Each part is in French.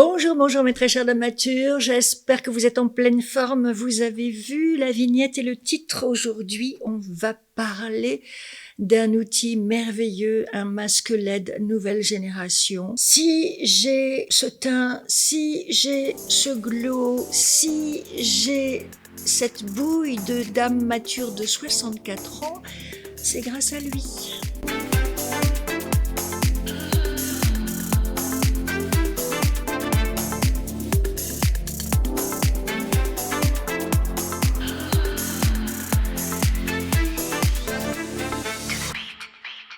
Bonjour, bonjour mes très chers amateurs, j'espère que vous êtes en pleine forme. Vous avez vu la vignette et le titre. Aujourd'hui, on va parler d'un outil merveilleux, un masque LED nouvelle génération. Si j'ai ce teint, si j'ai ce glow, si j'ai cette bouille de dame mature de 64 ans, c'est grâce à lui.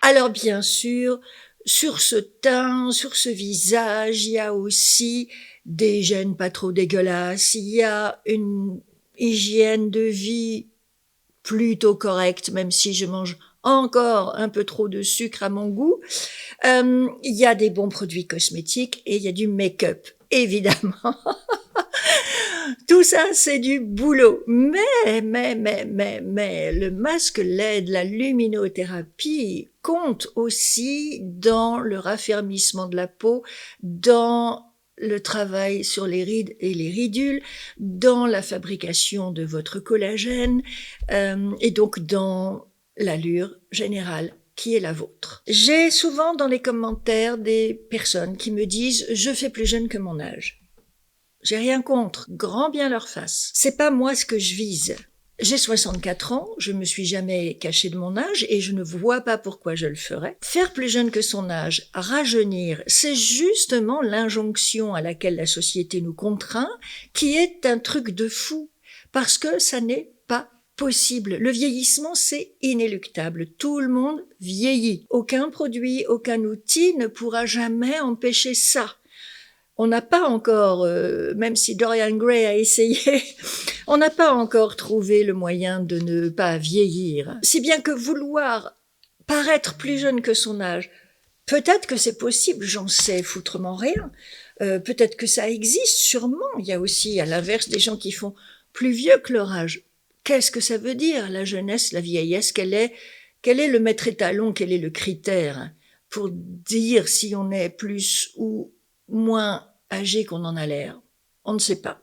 Alors bien sûr, sur ce teint, sur ce visage, il y a aussi des gènes pas trop dégueulasses, il y a une hygiène de vie plutôt correcte, même si je mange encore un peu trop de sucre à mon goût. Il y a des bons produits cosmétiques et il y a du make-up, évidemment. Tout ça, c'est du boulot. Mais, le masque LED, la luminothérapie compte aussi dans le raffermissement de la peau, dans le travail sur les rides et les ridules, dans la fabrication de votre collagène et donc dans l'allure générale qui est la vôtre. J'ai souvent dans les commentaires des personnes qui me disent « je fais plus jeune que mon âge ». J'ai rien contre, grand bien leur face. C'est pas moi ce que je vise. J'ai 64 ans, je me suis jamais cachée de mon âge et je ne vois pas pourquoi je le ferais. Faire plus jeune que son âge, rajeunir, c'est justement l'injonction à laquelle la société nous contraint, qui est un truc de fou, parce que ça n'est pas possible. Le vieillissement, c'est inéluctable. Tout le monde vieillit. Aucun produit, aucun outil ne pourra jamais empêcher ça. On n'a pas encore, même si Dorian Gray a essayé, on n'a pas encore trouvé le moyen de ne pas vieillir. Si bien que vouloir paraître plus jeune que son âge, peut-être que c'est possible, j'en sais foutrement rien. Peut-être que ça existe, sûrement. Il y a aussi, à l'inverse, des gens qui font plus vieux que leur âge. Qu'est-ce que ça veut dire, la jeunesse, la vieillesse? Quel est le maître étalon, quel est le critère pour dire si on est plus ou moins âgé qu'on en a l'air? On ne sait pas.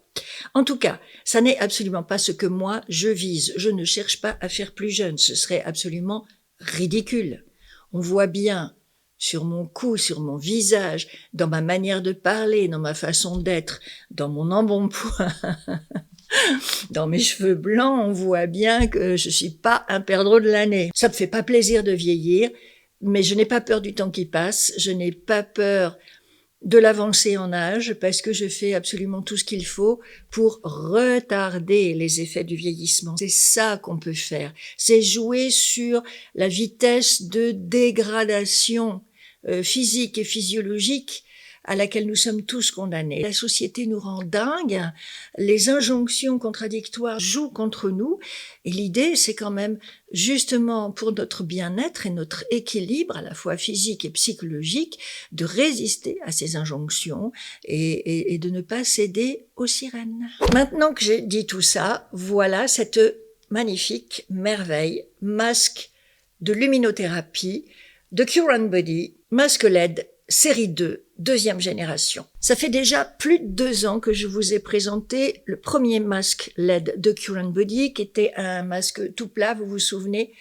En tout cas, ça n'est absolument pas ce que moi je vise. Je ne cherche pas à faire plus jeune. Ce serait absolument ridicule. On voit bien sur mon cou, sur mon visage, dans ma manière de parler, dans ma façon d'être, dans mon embonpoint, dans mes cheveux blancs, on voit bien que je suis pas un perdreau de l'année. Ça me fait pas plaisir de vieillir, mais je n'ai pas peur du temps qui passe. Je n'ai pas peur de l'avancée en âge, parce que je fais absolument tout ce qu'il faut pour retarder les effets du vieillissement. C'est ça qu'on peut faire. C'est jouer sur la vitesse de dégradation physique et physiologique à laquelle nous sommes tous condamnés. La société nous rend dingues, les injonctions contradictoires jouent contre nous, et l'idée, c'est quand même, justement, pour notre bien-être et notre équilibre, à la fois physique et psychologique, de résister à ces injonctions et de ne pas céder aux sirènes. Maintenant que j'ai dit tout ça, voilà cette magnifique merveille, masque de luminothérapie de Cure Body, masque LED, série 2, deuxième génération. Ça fait déjà plus de 2 ans que je vous ai présenté le premier masque LED de Cure Body, qui était un masque tout plat, vous vous souvenez.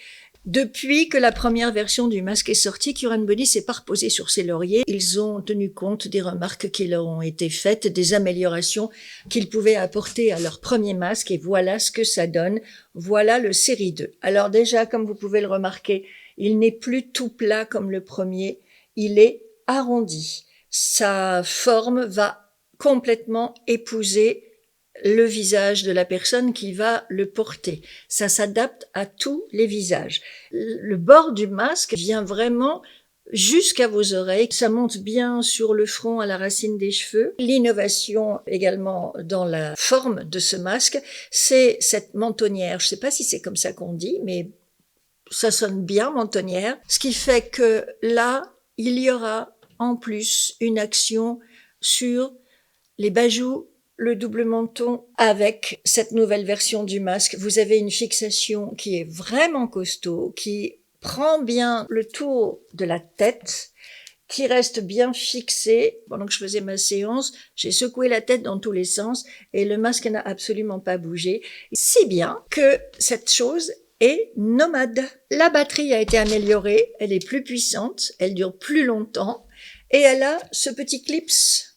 Depuis que la première version du masque est sortie, Cure Body s'est pas reposé sur ses lauriers. Ils ont tenu compte des remarques qui leur ont été faites, des améliorations qu'ils pouvaient apporter à leur premier masque, et voilà ce que ça donne. Voilà le série 2. Alors déjà, comme vous pouvez le remarquer, il n'est plus tout plat comme le premier, il est arrondi. Sa forme va complètement épouser le visage de la personne qui va le porter. Ça s'adapte à tous les visages. Le bord du masque vient vraiment jusqu'à vos oreilles. Ça monte bien sur le front à la racine des cheveux. L'innovation également dans la forme de ce masque, c'est cette mentonnière. Je ne sais pas si c'est comme ça qu'on dit, mais ça sonne bien, mentonnière. Ce qui fait que là, il y aura en plus une action sur les bajoux, le double menton. Avec cette nouvelle version du masque, vous avez une fixation qui est vraiment costaud, qui prend bien le tour de la tête, qui reste bien fixé. Pendant que je faisais ma séance, j'ai secoué la tête dans tous les sens et le masque n'a absolument pas bougé. Si bien que cette chose est nomade. La batterie a été améliorée, elle est plus puissante, elle dure plus longtemps et elle a ce petit clips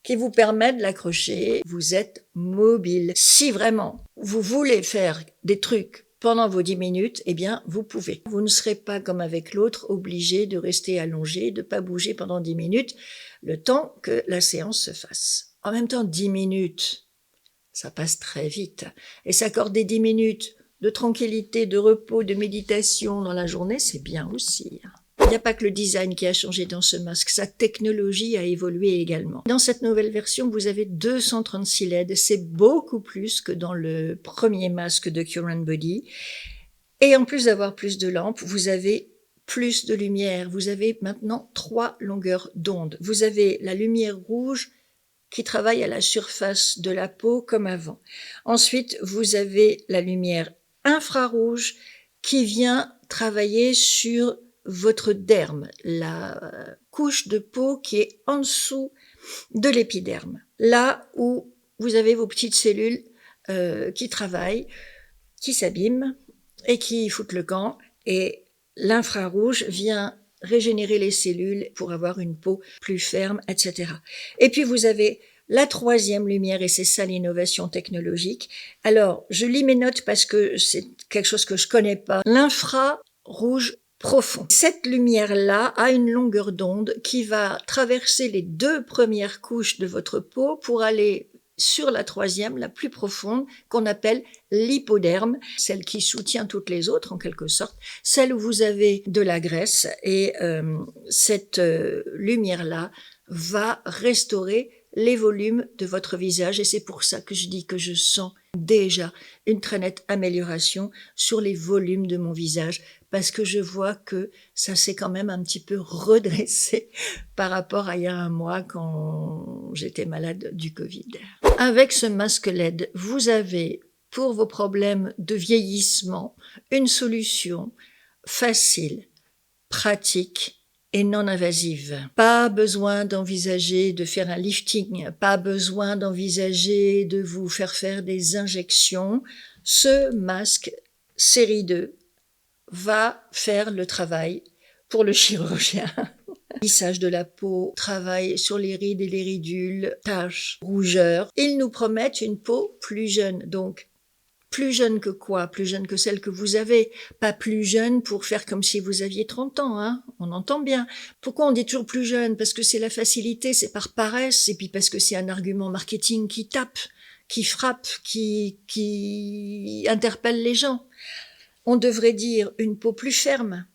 qui vous permet de l'accrocher. Vous êtes mobile. Si vraiment vous voulez faire des trucs pendant vos 10 minutes, eh bien, vous pouvez. Vous ne serez pas comme avec l'autre, obligé de rester allongé, de pas bouger pendant 10 minutes, le temps que la séance se fasse. En même temps, 10 minutes, ça passe très vite. Et s'accorder 10 minutes de tranquillité, de repos, de méditation dans la journée, c'est bien aussi. Il n'y a pas que le design qui a changé dans ce masque, sa technologie a évolué également. Dans cette nouvelle version, vous avez 236 LED, c'est beaucoup plus que dans le premier masque de Current Body. Et en plus d'avoir plus de lampes, vous avez plus de lumière. Vous avez maintenant 3 longueurs d'onde. Vous avez la lumière rouge qui travaille à la surface de la peau comme avant. Ensuite, vous avez la lumière infrarouge qui vient travailler sur votre derme, la couche de peau qui est en dessous de l'épiderme, là où vous avez vos petites cellules qui travaillent, qui s'abîment et qui foutent le camp, et l'infrarouge vient régénérer les cellules pour avoir une peau plus ferme, etc. Et puis vous avez la 3e lumière, et c'est ça l'innovation technologique. Alors, je lis mes notes parce que c'est quelque chose que je connais pas. L'infrarouge profond. Cette lumière-là a une longueur d'onde qui va traverser les 2 premières couches de votre peau pour aller sur la 3e, la plus profonde, qu'on appelle l'hypoderme, celle qui soutient toutes les autres en quelque sorte, celle où vous avez de la graisse, et cette lumière-là va restaurer les volumes de votre visage, et c'est pour ça que je dis que je sens déjà une très nette amélioration sur les volumes de mon visage, parce que je vois que ça s'est quand même un petit peu redressé par rapport à il y a un mois quand j'étais malade du Covid. Avec ce masque LED, vous avez pour vos problèmes de vieillissement une solution facile, pratique et non invasive. Pas besoin d'envisager de faire un lifting, pas besoin d'envisager de vous faire des injections. Ce masque série 2 va faire le travail pour le chirurgien. Lissage de la peau, travail sur les rides et les ridules, taches, rougeurs. Ils nous promettent une peau plus jeune, donc plus jeune que quoi? Plus jeune que celle que vous avez. Pas plus jeune pour faire comme si vous aviez 30 ans, hein. On entend bien. Pourquoi on dit toujours plus jeune? Parce que c'est la facilité, c'est par paresse, et puis parce que c'est un argument marketing qui tape, qui frappe, qui interpelle les gens. On devrait dire une peau plus ferme,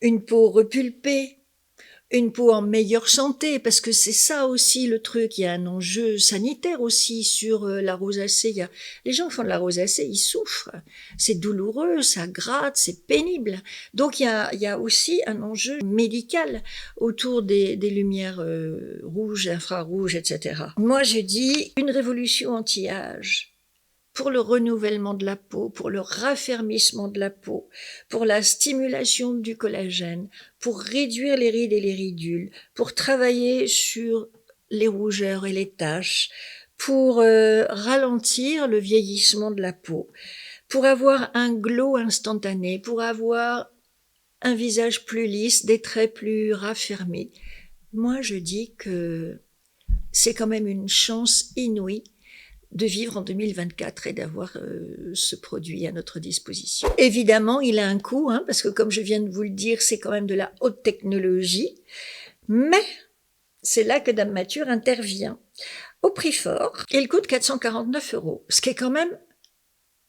une peau repulpée, une peau en meilleure santé, parce que c'est ça aussi le truc. Il y a un enjeu sanitaire aussi sur la rosacée. Les gens qui font de la rosacée, ils souffrent. C'est douloureux, ça gratte, c'est pénible. Donc il y a aussi un enjeu médical autour des lumières rouges, infrarouges, etc. Moi je dis une révolution anti-âge, pour le renouvellement de la peau, pour le raffermissement de la peau, pour la stimulation du collagène, pour réduire les rides et les ridules, pour travailler sur les rougeurs et les taches, pour ralentir le vieillissement de la peau, pour avoir un glow instantané, pour avoir un visage plus lisse, des traits plus raffermis. Moi, je dis que c'est quand même une chance inouïe de vivre en 2024 et d'avoir ce produit à notre disposition. Évidemment, il a un coût, hein, parce que comme je viens de vous le dire, c'est quand même de la haute technologie, mais c'est là que Dame Mature intervient. Au prix fort, il coûte 449 €, ce qui est quand même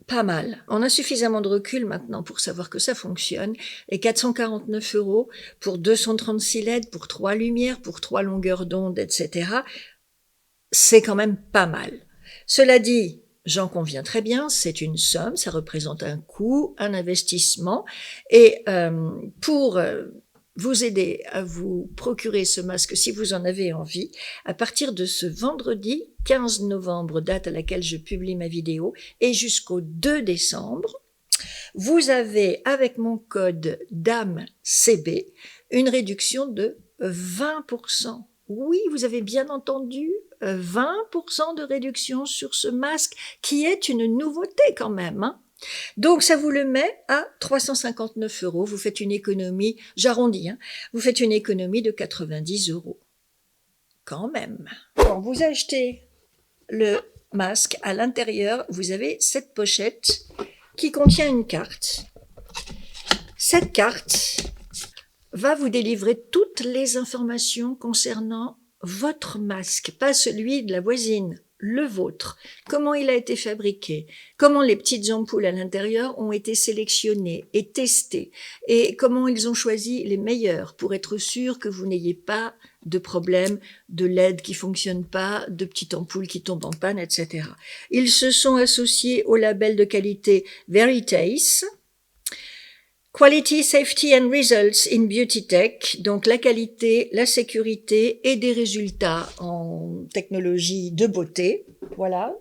pas mal. On a suffisamment de recul maintenant pour savoir que ça fonctionne, et 449 € pour 236 LED, pour 3 lumières, pour 3 longueurs d'onde, etc., c'est quand même pas mal. Cela dit, j'en conviens très bien, c'est une somme, ça représente un coût, un investissement, et pour vous aider à vous procurer ce masque si vous en avez envie, à partir de ce vendredi 15 novembre, date à laquelle je publie ma vidéo, et jusqu'au 2 décembre, vous avez avec mon code DAMECB une réduction de 20%. Oui, vous avez bien entendu, 20% de réduction sur ce masque qui est une nouveauté quand même, hein. Donc ça vous le met à 359 €. Vous faites une économie, j'arrondis, hein, vous faites une économie de 90 € quand même. Quand vous achetez le masque, à l'intérieur, vous avez cette pochette qui contient une carte. Cette carte va vous délivrer toutes les informations concernant votre masque, pas celui de la voisine, le vôtre. Comment il a été fabriqué, comment les petites ampoules à l'intérieur ont été sélectionnées et testées, et comment ils ont choisi les meilleures pour être sûr que vous n'ayez pas de problème, de LED qui fonctionne pas, de petites ampoules qui tombent en panne, etc. Ils se sont associés au label de qualité Veritas, Quality, Safety and Results in Beauty Tech, donc la qualité, la sécurité et des résultats en technologie de beauté. Voilà.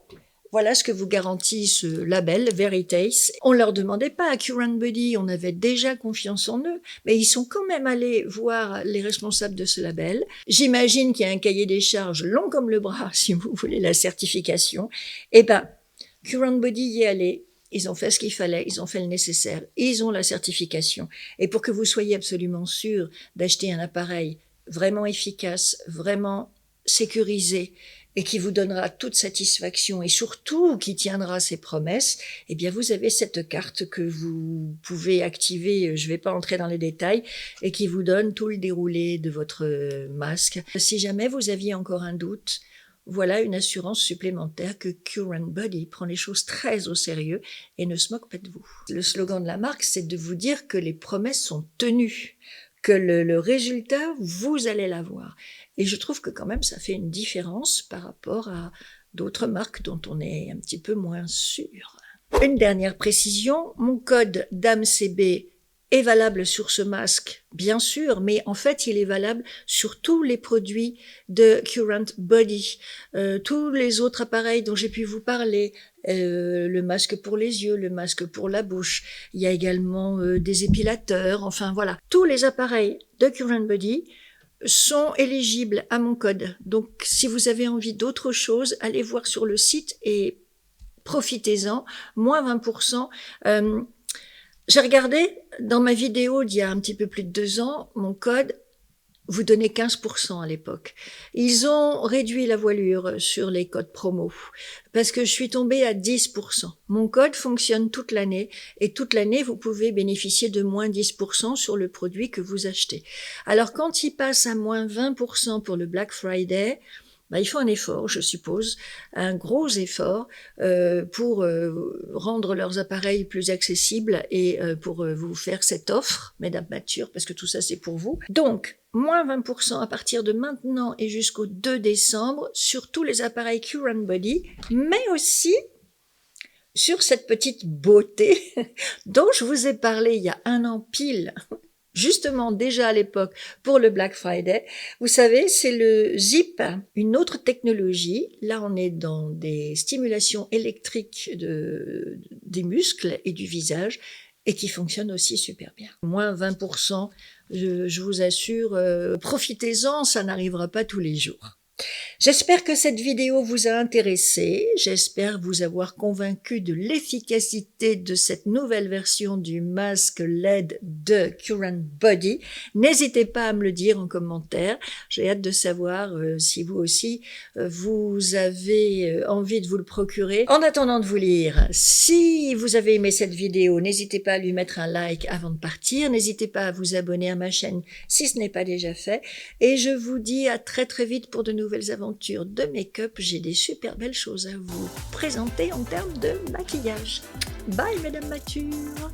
Voilà ce que vous garantit ce label Veritas. On leur demandait pas à Current Body, on avait déjà confiance en eux, mais ils sont quand même allés voir les responsables de ce label. J'imagine qu'il y a un cahier des charges long comme le bras, si vous voulez la certification. Eh ben, Current Body y est allé. Ils ont fait ce qu'il fallait, ils ont fait le nécessaire, ils ont la certification. Et pour que vous soyez absolument sûr d'acheter un appareil vraiment efficace, vraiment sécurisé, et qui vous donnera toute satisfaction et surtout qui tiendra ses promesses, eh bien vous avez cette carte que vous pouvez activer, je ne vais pas entrer dans les détails, et qui vous donne tout le déroulé de votre masque. Si jamais vous aviez encore un doute, voilà une assurance supplémentaire que Current Body prend les choses très au sérieux et ne se moque pas de vous. Le slogan de la marque, c'est de vous dire que les promesses sont tenues, que le résultat, vous allez l'avoir. Et je trouve que quand même, ça fait une différence par rapport à d'autres marques dont on est un petit peu moins sûr. Une dernière précision, mon code DAMCB est valable sur ce masque, bien sûr, mais en fait, il est valable sur tous les produits de Current Body, tous les autres appareils dont j'ai pu vous parler, le masque pour les yeux, le masque pour la bouche, il y a également des épilateurs, enfin voilà. Tous les appareils de Current Body sont éligibles à mon code. Donc, si vous avez envie d'autre chose, allez voir sur le site et profitez-en, moins 20%. J'ai regardé dans ma vidéo d'il y a un petit peu plus de 2 ans, mon code vous donnait 15% à l'époque. Ils ont réduit la voilure sur les codes promo parce que je suis tombée à 10%. Mon code fonctionne toute l'année et toute l'année, vous pouvez bénéficier de moins 10% sur le produit que vous achetez. Alors quand il passe à moins 20% pour le Black Friday, il faut un effort, je suppose, un gros effort pour rendre leurs appareils plus accessibles et pour vous faire cette offre, mesdames matures, parce que tout ça c'est pour vous. Donc, moins 20% à partir de maintenant et jusqu'au 2 décembre sur tous les appareils Current Body, mais aussi sur cette petite beauté dont je vous ai parlé il y a 1 an pile, justement déjà à l'époque pour le Black Friday. Vous savez, c'est le Zip, une autre technologie. Là, on est dans des stimulations électriques des muscles et du visage et qui fonctionne aussi super bien. Moins 20%, je vous assure, profitez-en, ça n'arrivera pas tous les jours. J'espère que cette vidéo vous a intéressé, j'espère vous avoir convaincu de l'efficacité de cette nouvelle version du masque LED de Current Body. N'hésitez pas à me le dire en commentaire, j'ai hâte de savoir si vous aussi vous avez envie de vous le procurer. En attendant de vous lire, si vous avez aimé cette vidéo, n'hésitez pas à lui mettre un like avant de partir, n'hésitez pas à vous abonner à ma chaîne si ce n'est pas déjà fait, et je vous dis à très très vite pour de nouvelles aventures de make-up. J'ai des super belles choses à vous présenter en termes de maquillage. Bye mesdames matures.